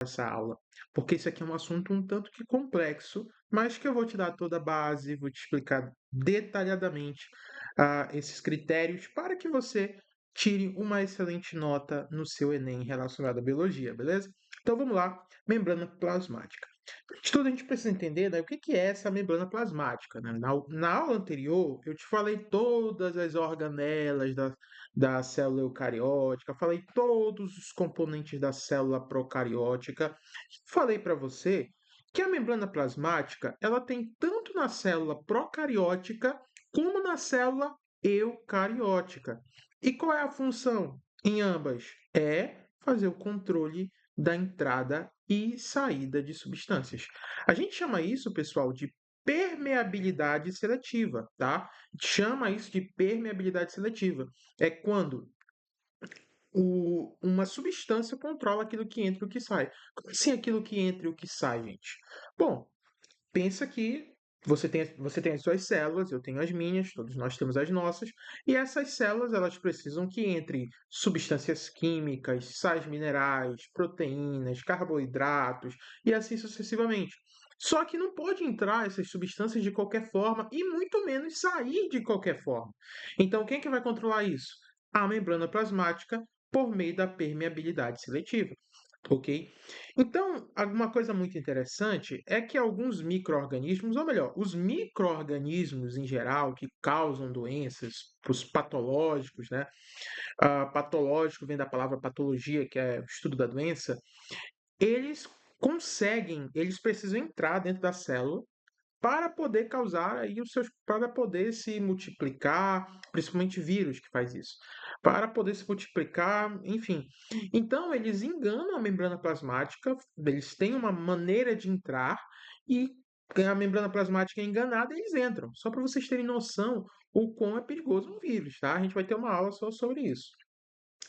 essa aula, porque isso aqui é um assunto um tanto que complexo, mas que eu vou te dar toda a base, vou te explicar detalhadamente esses critérios para que você tire uma excelente nota no seu Enem relacionado à biologia, beleza? Então vamos lá, membrana plasmática. De tudo a gente precisa entender, né, o que que é essa membrana plasmática, né? Na aula anterior, eu te falei todas as organelas da célula eucariótica, falei todos os componentes da célula procariótica, falei para você que a membrana plasmática ela tem tanto na célula procariótica como na célula eucariótica. E qual é a função em ambas? É fazer o controle da entrada e saída de substâncias. A gente chama isso, pessoal, de permeabilidade seletiva, tá? A gente chama isso de permeabilidade seletiva. É quando uma substância controla aquilo que entra e o que sai. Como assim aquilo que entra e o que sai, gente? Bom, pensa que você tem as suas células, eu tenho as minhas, todos nós temos as nossas, e essas células elas precisam que entre substâncias químicas, sais minerais, proteínas, carboidratos e assim sucessivamente. Só que não pode entrar essas substâncias de qualquer forma e muito menos sair de qualquer forma. Então, quem é que vai controlar isso? A membrana plasmática por meio da permeabilidade seletiva, ok? Então, alguma coisa muito interessante é que alguns micro-organismos, ou melhor, os micro-organismos em geral que causam doenças, os patológicos, né? Patológico vem da palavra patologia, que é o estudo da doença, eles eles precisam entrar dentro da célula para poder causar aí para poder se multiplicar, principalmente vírus que faz isso, para poder se multiplicar, enfim. Então eles enganam a membrana plasmática, eles têm uma maneira de entrar e a membrana plasmática é enganada, eles entram. Só para vocês terem noção o quão é perigoso um vírus, tá? A gente vai ter uma aula só sobre isso.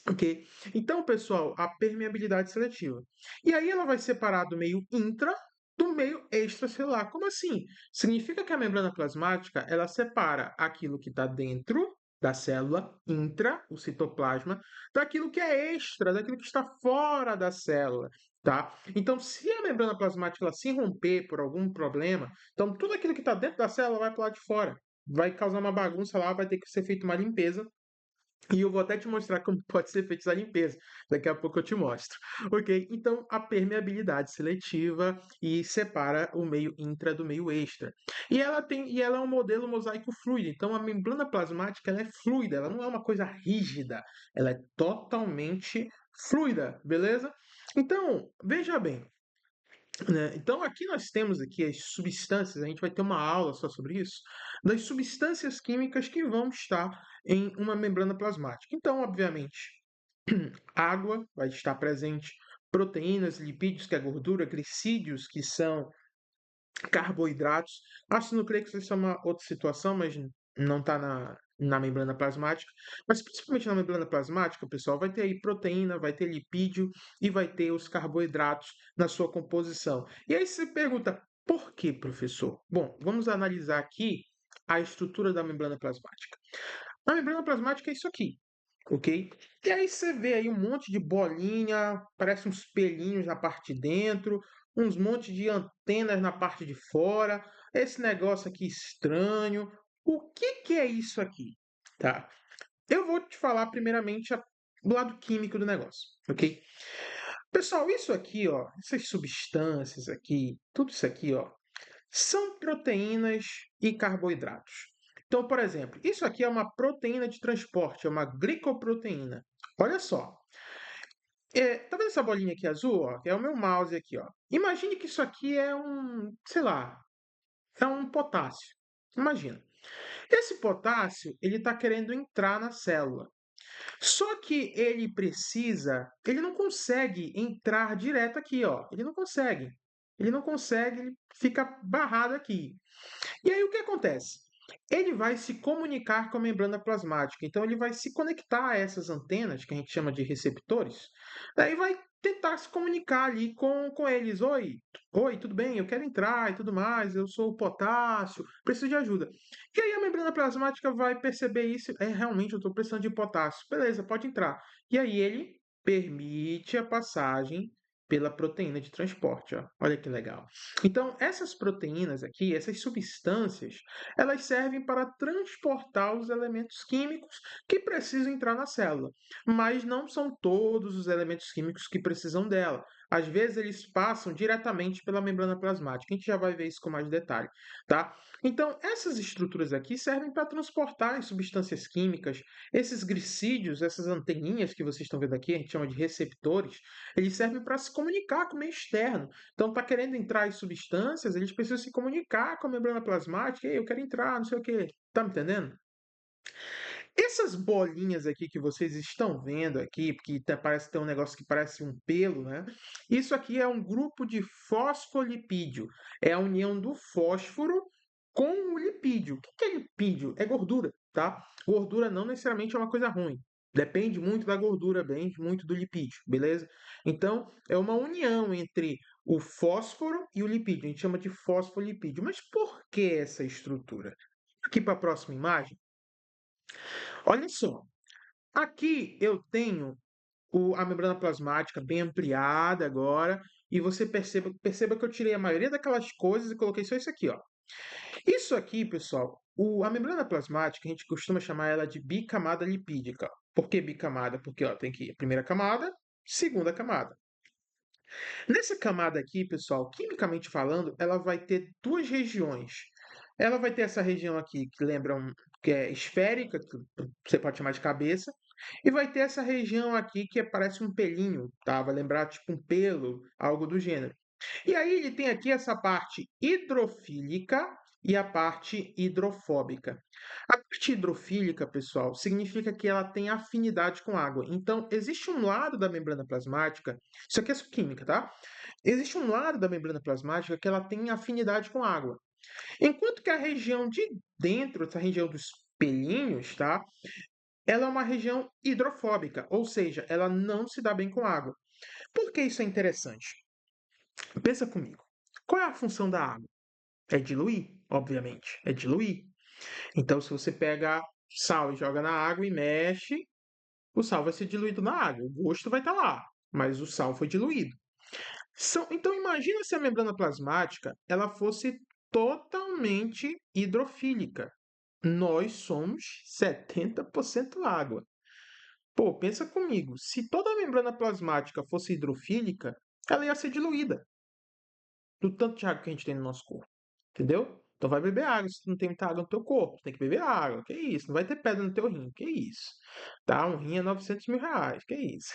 Ok? Então, pessoal, a permeabilidade seletiva. E aí ela vai separar do meio intra do meio extracelular. Como assim? Significa que a membrana plasmática ela separa aquilo que está dentro da célula, intra, o citoplasma, daquilo que é extra, daquilo que está fora da célula. Tá? Então, se a membrana plasmática ela se romper por algum problema, então tudo aquilo que está dentro da célula vai para o lado de fora. Vai causar uma bagunça lá, vai ter que ser feita uma limpeza e eu vou até te mostrar como pode ser feita essa limpeza. Daqui a pouco eu te mostro. Ok? Então, a permeabilidade seletiva e separa o meio intra do meio extra. E ela é um modelo mosaico fluido. Então, a membrana plasmática ela é fluida, ela não é uma coisa rígida. Ela é totalmente fluida, beleza? Então, veja bem, né? Então, aqui nós temos aqui as substâncias, a gente vai ter uma aula só sobre isso, das substâncias químicas que vão estar em uma membrana plasmática. Então, obviamente, água vai estar presente, proteínas, lipídios, que é gordura, glicídios, que são carboidratos. Ácido nucleico isso é uma outra situação, mas não está na membrana plasmática. Mas principalmente na membrana plasmática, pessoal, vai ter aí proteína, vai ter lipídio e vai ter os carboidratos na sua composição. E aí você pergunta, por que, professor? Bom, vamos analisar aqui a estrutura da membrana plasmática. A membrana plasmática é isso aqui, ok? E aí você vê aí um monte de bolinha, parece uns pelinhos na parte de dentro, uns monte de antenas na parte de fora, esse negócio aqui estranho. O que que é isso aqui? Tá? Eu vou te falar primeiramente do lado químico do negócio, ok? Pessoal, isso aqui, ó, essas substâncias aqui, tudo isso aqui, ó, são proteínas e carboidratos. Então, por exemplo, isso aqui é uma proteína de transporte, é uma glicoproteína. Olha só. Tá vendo essa bolinha aqui azul? Ó? É o meu mouse aqui, ó. Imagine que isso aqui é um, sei lá, é um potássio. Imagina. Esse potássio, ele está querendo entrar na célula. Só que ele não consegue entrar direto aqui, ó. Ele não consegue. Ele não consegue, ele fica barrado aqui. E aí o que acontece? Ele vai se comunicar com a membrana plasmática, então ele vai se conectar a essas antenas, que a gente chama de receptores, daí vai tentar se comunicar ali com eles. Oi, tudo bem? Eu quero entrar e tudo mais, eu sou o potássio, preciso de ajuda. E aí a membrana plasmática vai perceber isso, realmente eu estou precisando de potássio. Beleza, pode entrar. E aí ele permite a passagem pela proteína de transporte, ó. Olha que legal. Então, essas proteínas aqui, essas substâncias, elas servem para transportar os elementos químicos que precisam entrar na célula, mas não são todos os elementos químicos que precisam dela. Às vezes, eles passam diretamente pela membrana plasmática. A gente já vai ver isso com mais detalhe, tá? Então, essas estruturas aqui servem para transportar as substâncias químicas. Esses glicídios, essas anteninhas que vocês estão vendo aqui, a gente chama de receptores, eles servem para se comunicar com o meio externo. Então, está querendo entrar as substâncias, eles precisam se comunicar com a membrana plasmática. Ei, eu quero entrar, não sei o quê. Tá me entendendo? Essas bolinhas aqui que vocês estão vendo aqui, porque parece ter um negócio que parece um pelo, né? Isso aqui é um grupo de fosfolipídio. É a união do fósforo com o lipídio. O que é lipídio? É gordura, tá? Gordura não necessariamente é uma coisa ruim. Depende muito da gordura, depende muito do lipídio, beleza? Então, é uma união entre o fósforo e o lipídio. A gente chama de fosfolipídio. Mas por que essa estrutura? Aqui para a próxima imagem. Olha só, aqui eu tenho a membrana plasmática bem ampliada agora, e você perceba que eu tirei a maioria daquelas coisas e coloquei só isso aqui, ó. Isso aqui, pessoal, a membrana plasmática, a gente costuma chamar ela de bicamada lipídica. Por que bicamada? Porque ó, tem aqui a primeira camada, segunda camada. Nessa camada aqui, pessoal, quimicamente falando, ela vai ter duas regiões. Ela vai ter essa região aqui que lembra que é esférica, que você pode chamar de cabeça, e vai ter essa região aqui que parece um pelinho, tá? Vai lembrar tipo um pelo, algo do gênero. E aí ele tem aqui essa parte hidrofílica e a parte hidrofóbica. A parte hidrofílica, pessoal, significa que ela tem afinidade com água. Então, existe um lado da membrana plasmática, isso aqui é só química, tá? Existe um lado da membrana plasmática que ela tem afinidade com água. Enquanto que a região de dentro, essa região dos pelinhos, tá? Ela é uma região hidrofóbica, ou seja, ela não se dá bem com água. Por que isso é interessante? Pensa comigo. Qual é a função da água? É diluir, obviamente. É diluir. Então, se você pega sal e joga na água e mexe, o sal vai ser diluído na água. O gosto vai estar lá, mas o sal foi diluído. Então, imagina se a membrana plasmática ela fosse totalmente hidrofílica. Nós somos 70% água. Pô, pensa comigo. Se toda a membrana plasmática fosse hidrofílica, ela ia ser diluída do tanto de água que a gente tem no nosso corpo. Entendeu? Então vai beber água se não tem muita água no teu corpo. Tem que beber água. Que isso? Não vai ter pedra no teu rim. Que isso? Tá? Um rim é 900 mil reais. Que isso?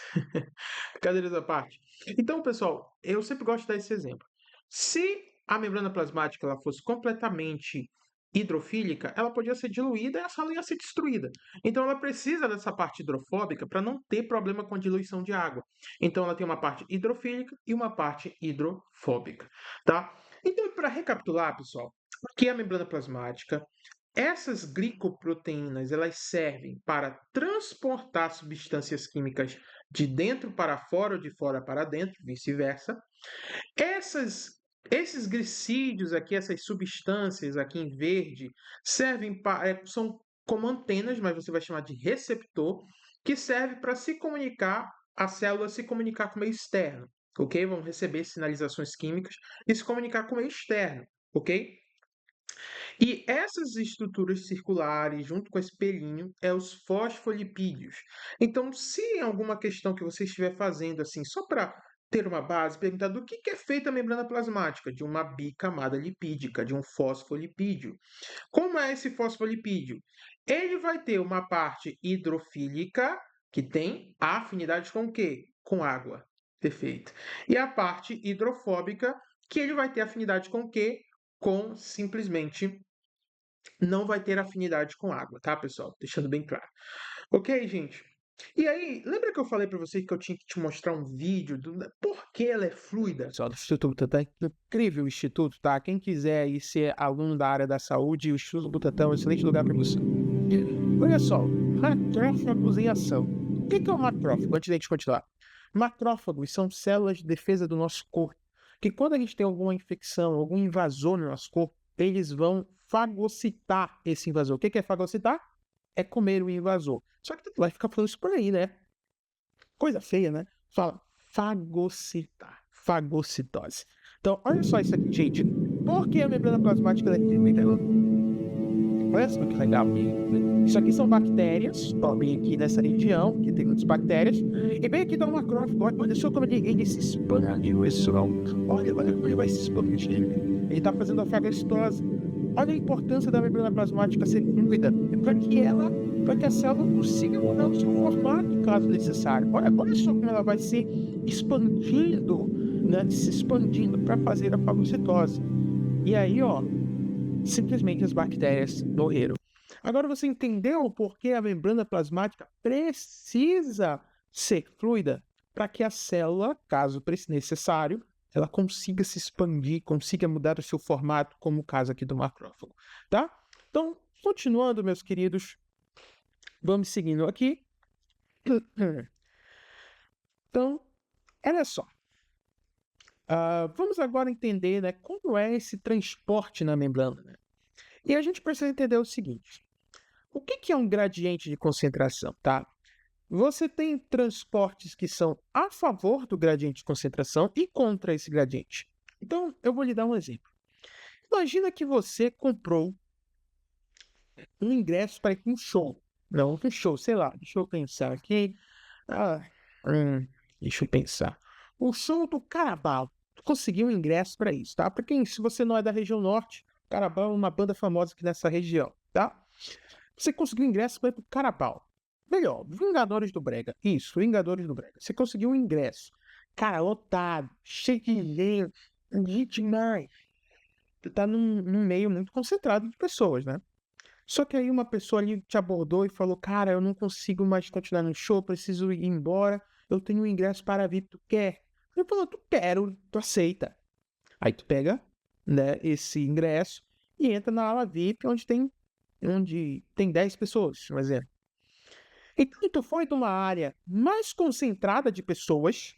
Brincadeiras à parte. Então, pessoal, eu sempre gosto de dar esse exemplo. Se a membrana plasmática ela fosse completamente hidrofílica, ela podia ser diluída e a sala ia ser destruída. Então, ela precisa dessa parte hidrofóbica para não ter problema com a diluição de água. Então, ela tem uma parte hidrofílica e uma parte hidrofóbica, tá? Então, para recapitular, pessoal, o que é a membrana plasmática? Essas glicoproteínas, elas servem para transportar substâncias químicas de dentro para fora ou de fora para dentro, vice-versa. Esses glicídios aqui, essas substâncias aqui em verde, servem para, são como antenas, mas você vai chamar de receptor, que serve para se comunicar, a célula se comunicar com o meio externo, ok? Vão receber sinalizações químicas e se comunicar com o meio externo, ok? E essas estruturas circulares, junto com esse pelinho, é os fosfolipídios. Então, se em alguma questão que você estiver fazendo, assim, só para ter uma base, perguntar do que é feita a membrana plasmática? De uma bicamada lipídica, de um fosfolipídio. Como é esse fosfolipídio? Ele vai ter uma parte hidrofílica, que tem afinidade com o quê? Com água. Perfeito. E a parte hidrofóbica, que ele vai ter afinidade com o quê? Com simplesmente não vai ter afinidade com água, tá, pessoal? Deixando bem claro. Ok, gente? E aí, lembra que eu falei para vocês que eu tinha que te mostrar um vídeo do por que ela é fluida? Pessoal do Instituto Butantan, incrível o Instituto, tá? Quem quiser aí ser aluno da área da saúde, o Instituto Butantan é um excelente lugar para você. Olha só, macrófagos em ação. O que é um macrófago? Antes de a gente continuar. Macrófagos são células de defesa do nosso corpo, que quando a gente tem alguma infecção, algum invasor no nosso corpo, eles vão fagocitar esse invasor. O que é fagocitar? É comer o invasor. Só que tu vai ficar falando isso por aí, né? Coisa feia, né? Fala, fagocitar. fagocitose. Então, olha só isso aqui, gente. Por que a membrana plasmática ela é líquida? Olha só que legal. Isso aqui são bactérias, ó, bem aqui nessa região, que tem muitas bactérias. E bem aqui dá uma macrófago. Olha só como ele se expande, pessoal. Olha como ele vai se expandir. Ele está fazendo a fagocitose. Olha a importância da membrana plasmática ser líquida. Para que a célula consiga mudar o seu formato, caso necessário. Olha só como ela vai se expandindo, né? Se expandindo para fazer a fagocitose. E aí, ó, simplesmente as bactérias morreram. Agora você entendeu por que a membrana plasmática precisa ser fluida para que a célula, caso necessário, ela consiga se expandir, consiga mudar o seu formato, como o caso aqui do macrófago, tá? Então, continuando, meus queridos, vamos seguindo aqui. Então, olha só. Vamos agora entender, né, como é esse transporte na membrana, né? E a gente precisa entender o seguinte. O que é um gradiente de concentração, tá? Você tem transportes que são a favor do gradiente de concentração e contra esse gradiente. Então, eu vou lhe dar um exemplo. Imagina que você comprou um ingresso para ir para um show. Não, um show, sei lá, deixa eu pensar aqui. Deixa eu pensar. O show do Carabao. Tu conseguiu um ingresso para isso, tá? Porque se você não é da região norte, Carabao é uma banda famosa aqui nessa região, tá? Você conseguiu ingresso para ir pro Carabao. Melhor, Vingadores do Brega. Isso, Vingadores do Brega. Você conseguiu um ingresso. Cara, lotado, cheio de gente demais. Você tá num meio muito concentrado de pessoas, né? Só que aí uma pessoa ali te abordou e falou, cara, eu não consigo mais continuar no show, preciso ir embora, eu tenho um ingresso para VIP, tu quer? Ele falou, tu quero, tu aceita. Aí tu pega, né, esse ingresso e entra na ala VIP, onde tem 10 pessoas, por exemplo. Então, tu foi de uma área mais concentrada de pessoas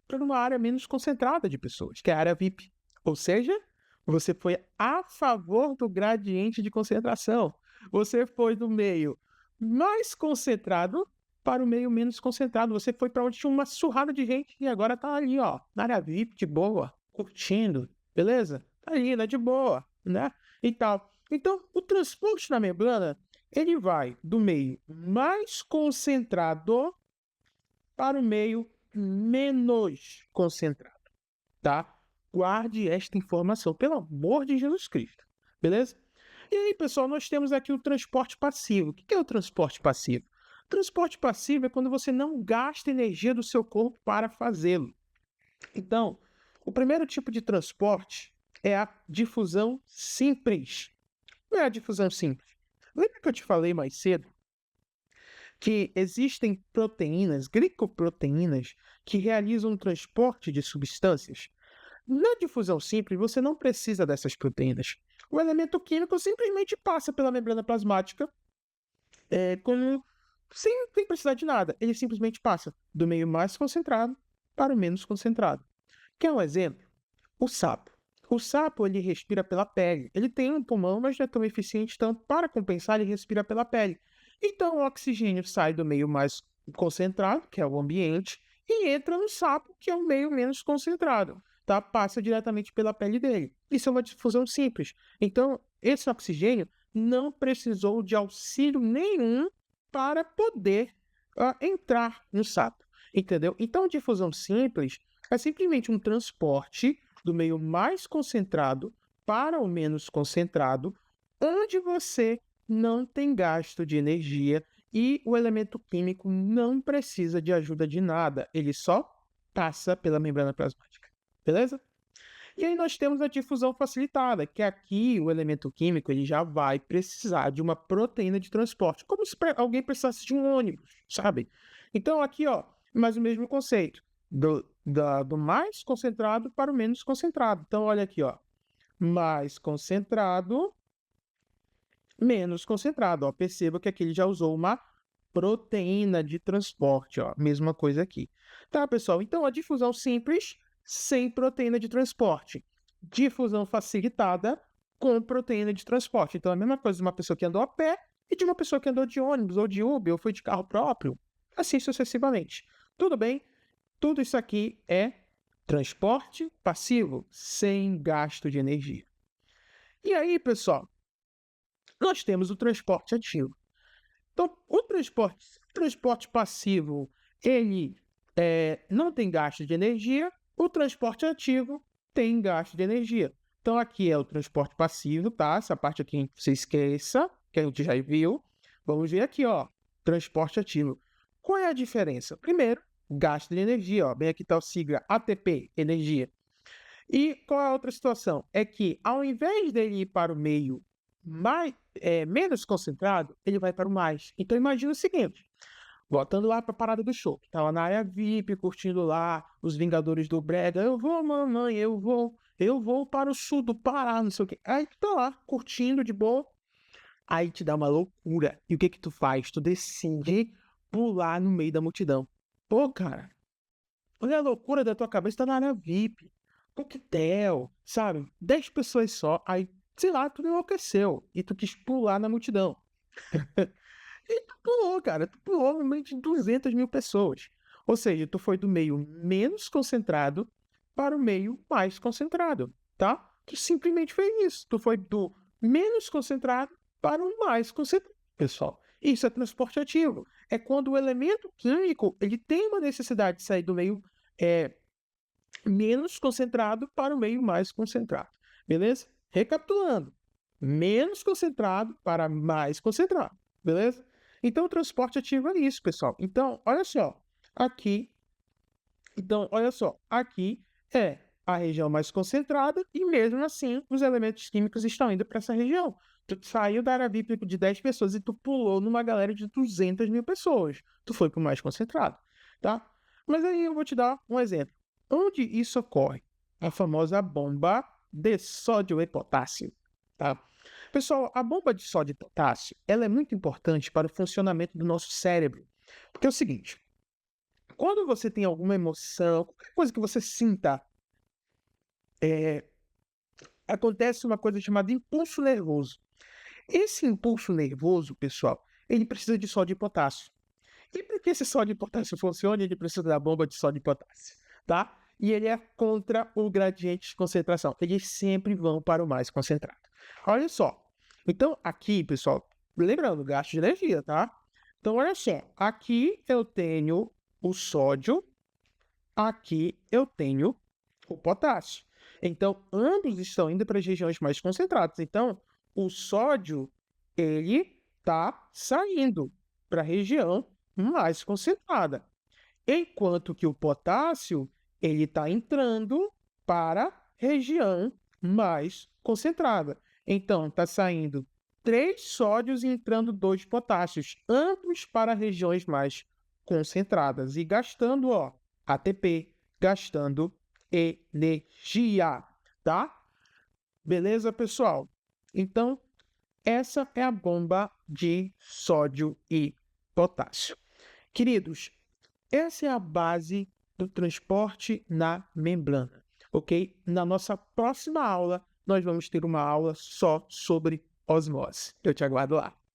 para uma área menos concentrada de pessoas, que é a área VIP. Ou seja, você foi a favor do gradiente de concentração. Você foi do meio mais concentrado para o meio menos concentrado. Você foi para onde tinha uma surrada de gente e agora tá ali, ó, na área VIP, de boa, curtindo, beleza? Tá ali, né, de boa, né? E tal. Então, o transporte na membrana, ele vai do meio mais concentrado para o meio menos concentrado, tá? Guarde esta informação, pelo amor de Jesus Cristo, beleza? E aí, pessoal, nós temos aqui o transporte passivo. O que é o transporte passivo? O transporte passivo é quando você não gasta energia do seu corpo para fazê-lo. Então, o primeiro tipo de transporte é a difusão simples. Não é a difusão simples. Lembra que eu te falei mais cedo que existem proteínas, glicoproteínas, que realizam o transporte de substâncias? Na difusão simples, você não precisa dessas proteínas. O elemento químico simplesmente passa pela membrana plasmática sem precisar de nada. Ele simplesmente passa do meio mais concentrado para o menos concentrado. Quer um exemplo? O sapo. O sapo, ele respira pela pele. Ele tem um pulmão, mas não é tão eficiente, então, para compensar, ele respira pela pele. Então, o oxigênio sai do meio mais concentrado, que é o ambiente, e entra no sapo, que é o meio menos concentrado, tá? Passa diretamente pela pele dele. Isso é uma difusão simples. Então, esse oxigênio não precisou de auxílio nenhum para poder entrar no sapo, entendeu? Então, difusão simples é simplesmente um transporte do meio mais concentrado para o menos concentrado, onde você não tem gasto de energia e o elemento químico não precisa de ajuda de nada, ele só passa pela membrana plasmática, beleza? E aí nós temos a difusão facilitada, que aqui o elemento químico ele já vai precisar de uma proteína de transporte, como se alguém precisasse de um ônibus, sabe? Então aqui, ó, mais o mesmo conceito, do mais concentrado para o menos concentrado. Então olha aqui, ó, mais concentrado, menos concentrado, ó. Perceba que aqui ele já usou uma proteína de transporte, ó, mesma coisa aqui. Tá, pessoal? Então a difusão simples sem proteína de transporte. Difusão facilitada com proteína de transporte. Então, é a mesma coisa de uma pessoa que andou a pé e de uma pessoa que andou de ônibus, ou de Uber, ou foi de carro próprio. Assim sucessivamente. Tudo bem? Tudo isso aqui é Transporte passivo, sem gasto de energia. E aí, pessoal, nós temos o transporte ativo. Então, o transporte passivo, ele não tem gasto de energia, o transporte ativo tem gasto de energia. Então, aqui é o transporte passivo, tá? Essa parte aqui você esqueça, que a gente já viu. Vamos ver aqui, ó, transporte ativo. Qual é a diferença? Primeiro, gasto de energia, ó, bem aqui está o sigla ATP, energia. E qual é a outra situação? É que, ao invés dele ir para o meio menos concentrado, ele vai para o mais. Então, imagina o seguinte, voltando lá para a parada do show, tava na área VIP, curtindo lá os Vingadores do Brega, eu vou, mamãe, eu vou para o sul do Pará, não sei o quê. Aí tu tá lá, curtindo de boa, aí te dá uma loucura. E o que que tu faz? Tu decide pular no meio da multidão. Pô, cara, olha a loucura da tua cabeça, tá na área VIP, coquetel, sabe? 10 pessoas só, aí, sei lá, tu enlouqueceu e tu quis pular na multidão. E tu pulou, cara, tu pulou no meio de 200 mil pessoas. Ou seja, tu foi do meio menos concentrado para o meio mais concentrado, tá? Tu simplesmente fez isso. Tu foi do menos concentrado para o mais concentrado, pessoal. Isso é transporte ativo. É quando o elemento químico ele tem uma necessidade de sair do meio menos concentrado para o meio mais concentrado. Beleza? Recapitulando. Menos concentrado para mais concentrado. Beleza? Então, o transporte ativo é isso, pessoal. Então, olha só. Aqui é a região mais concentrada e, mesmo assim, os elementos químicos estão indo para essa região. Tu saiu da área VIP de 10 pessoas e tu pulou numa galera de 200 mil pessoas. Tu foi para o mais concentrado, tá? Mas aí eu vou te dar um exemplo. Onde isso ocorre? A famosa bomba de sódio e potássio, tá? Pessoal, a bomba de sódio e potássio, ela é muito importante para o funcionamento do nosso cérebro. Porque é o seguinte, quando você tem alguma emoção, qualquer coisa que você sinta, acontece uma coisa chamada impulso nervoso. Esse impulso nervoso, pessoal, ele precisa de sódio e potássio. E para que esse sódio e potássio funcione, ele precisa da bomba de sódio e potássio, tá? E ele é contra o gradiente de concentração. Eles sempre vão para o mais concentrado. Olha só. Então, aqui, pessoal, lembrando, gasto de energia, tá? Então, olha só. Aqui eu tenho o sódio, aqui eu tenho o potássio. Então, ambos estão indo para as regiões mais concentradas. Então, o sódio, ele está saindo para a região mais concentrada. Enquanto que o potássio, ele está entrando para a região mais concentrada. Então, está saindo 3 sódios e entrando 2 potássios, ambos para regiões mais concentradas. E gastando, ó, ATP, gastando energia, tá? Beleza, pessoal? Então, essa é a bomba de sódio e potássio. Queridos, essa é a base do transporte na membrana, ok? Na nossa próxima aula, nós vamos ter uma aula só sobre osmose. Eu te aguardo lá.